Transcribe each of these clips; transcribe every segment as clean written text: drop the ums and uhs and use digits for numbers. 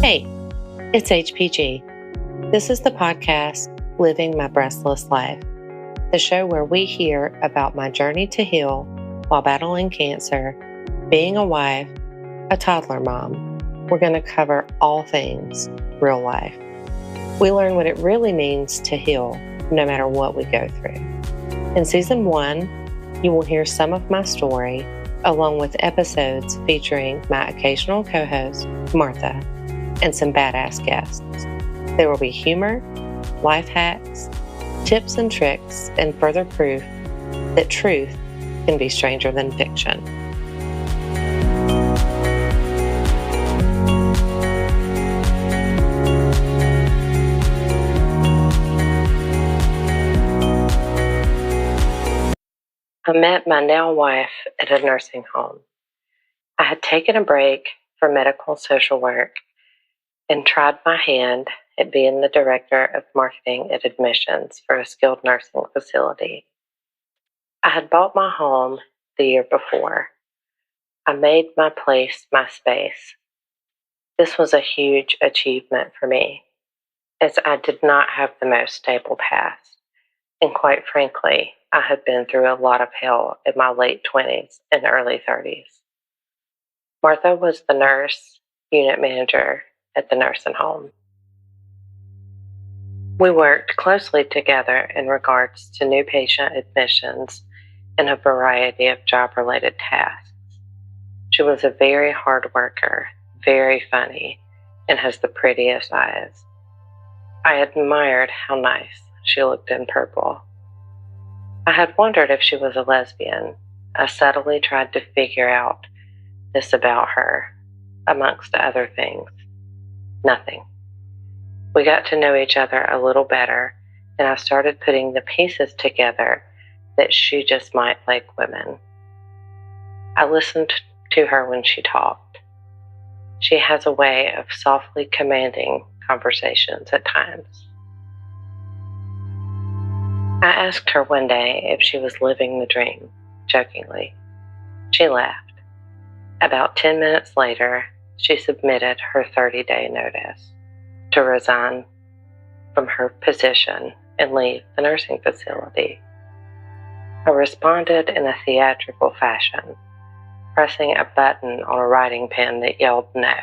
Hey, it's HPG. This is the podcast, Living My Breastless Life, the show where we hear about my journey to heal while battling cancer, being a wife, a toddler mom. We're going to cover all things real life. We learn what it really means to heal no matter what we go through. In Season 1, you will hear some of my story, along with episodes featuring my occasional co-host, Martha, and some badass guests. There will be humor, life hacks, tips and tricks, and further proof that truth can be stranger than fiction. I met my now wife at a nursing home. I had taken a break for medical social work and tried my hand at being the director of marketing at admissions for a skilled nursing facility. I had bought my home the year before. I made my place my space. This was a huge achievement for me, as I did not have the most stable past, and quite frankly, I had been through a lot of hell in my late 20s and early 30s. Martha was the nurse unit manager at the nursing home. We worked closely together in regards to new patient admissions and a variety of job-related tasks. She was a very hard worker, very funny, and has the prettiest eyes. I admired how nice she looked in purple. I had wondered if she was a lesbian. I subtly tried to figure out this about her, amongst other things. Nothing. We got to know each other a little better, and I started putting the pieces together that she just might like women. I listened to her when she talked. She has a way of softly commanding conversations at times. I asked her one day if she was living the dream, jokingly. She laughed. About 10 minutes later, she submitted her 30-day notice to resign from her position and leave the nursing facility. I responded in a theatrical fashion, pressing a button on a writing pen that yelled no.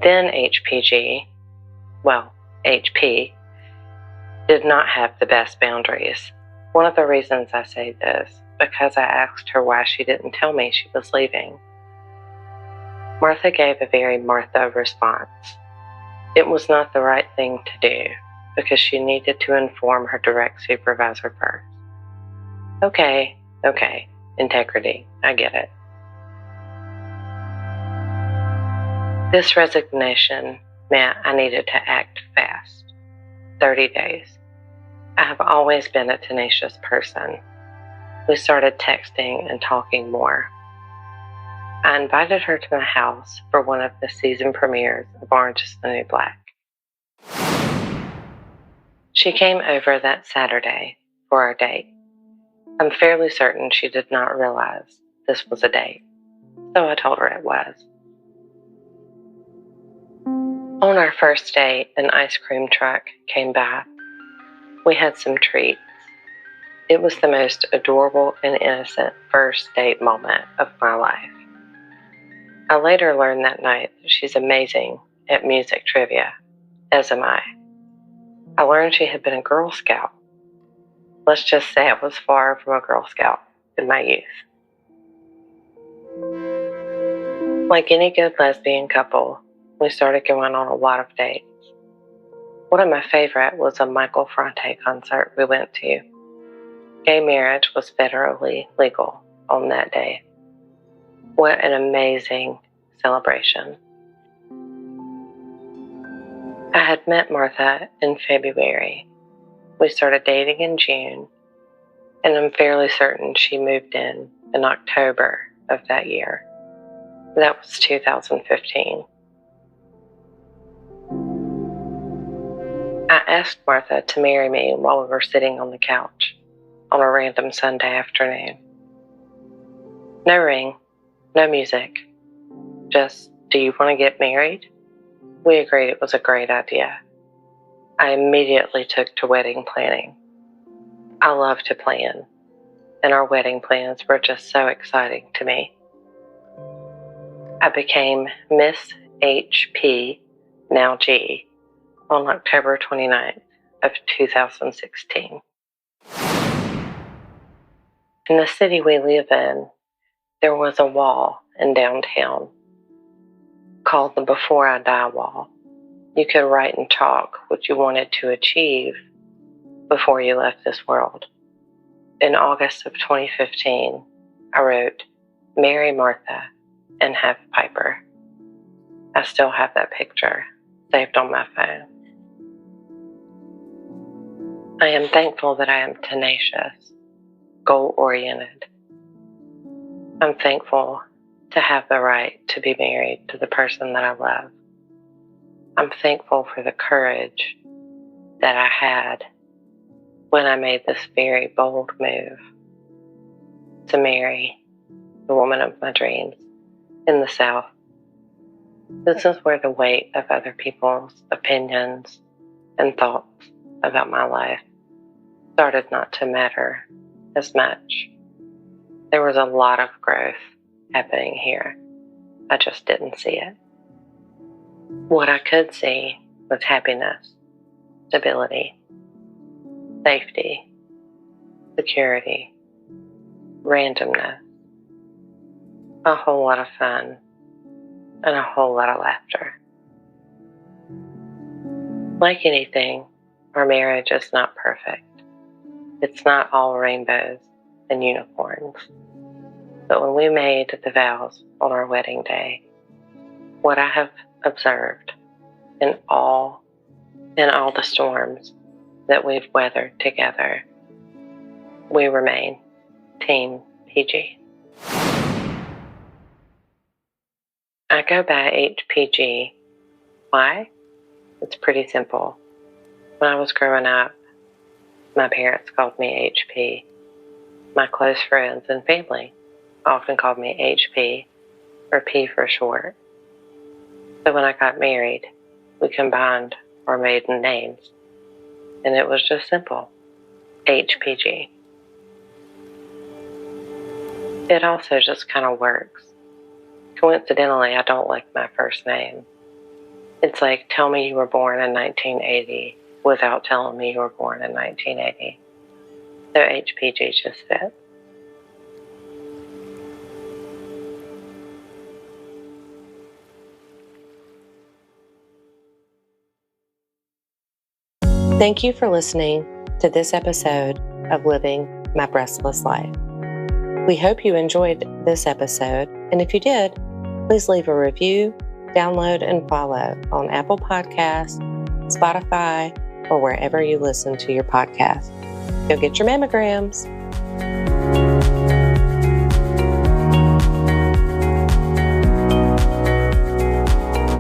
Then HP, did not have the best boundaries. One of the reasons I say this, because I asked her why she didn't tell me she was leaving. Martha gave a very Martha response. It was not the right thing to do, because she needed to inform her direct supervisor first. Okay, integrity, I get it. This resignation meant I needed to act fast. 30 days. I have always been a tenacious person. We started texting and talking more. I invited her to my house for one of the season premieres of Orange is the New Black. She came over that Saturday for our date. I'm fairly certain she did not realize this was a date, so I told her it was. On our first date, an ice cream truck came by. We had some treats. It was the most adorable and innocent first date moment of my life. I later learned that night that she's amazing at music trivia, as am I. I learned she had been a Girl Scout. Let's just say I was far from a Girl Scout in my youth. Like any good lesbian couple, we started going on a lot of dates. One of my favorite was a Michael Franti concert we went to. Gay marriage was federally legal on that day. What an amazing celebration. I had met Martha in February. We started dating in June, and I'm fairly certain she moved in October of that year. That was 2015. I asked Martha to marry me while we were sitting on the couch on a random Sunday afternoon. No ring, no music, just, do you want to get married? We agreed it was a great idea. I immediately took to wedding planning. I love to plan, and our wedding plans were just so exciting to me. I became Miss HP, now G, on October 29th of 2016. In the city we live in, there was a wall in downtown called the Before I Die wall. You could write in chalk what you wanted to achieve before you left this world. In August of 2015, I wrote, "Mary Martha and have Piper." I still have that picture saved on my phone. I am thankful that I am tenacious, goal-oriented. I'm thankful to have the right to be married to the person that I love. I'm thankful for the courage that I had when I made this very bold move to marry the woman of my dreams in the South. This is where the weight of other people's opinions and thoughts about my life started not to matter as much. There was a lot of growth happening here. I just didn't see it. What I could see was happiness, stability, safety, security, randomness, a whole lot of fun, and a whole lot of laughter. Like anything, our marriage is not perfect. It's not all rainbows and unicorns. But when we made the vows on our wedding day, what I have observed in all the storms that we've weathered together, we remain Team PG. I go by HPG. Why? It's pretty simple. When I was growing up, my parents called me HP. My close friends and family often called me HP, or P for short. So when I got married, we combined our maiden names, and it was just simple, HPG. It also just kind of works. Coincidentally, I don't like my first name. It's like, tell me you were born in 1980 without telling me you were born in 1980. So HPG just fits. Thank you for listening to this episode of Living My Breastless Life. We hope you enjoyed this episode, and if you did, please leave a review, download, and follow on Apple Podcasts, Spotify, or wherever you listen to your podcast. Go get your mammograms.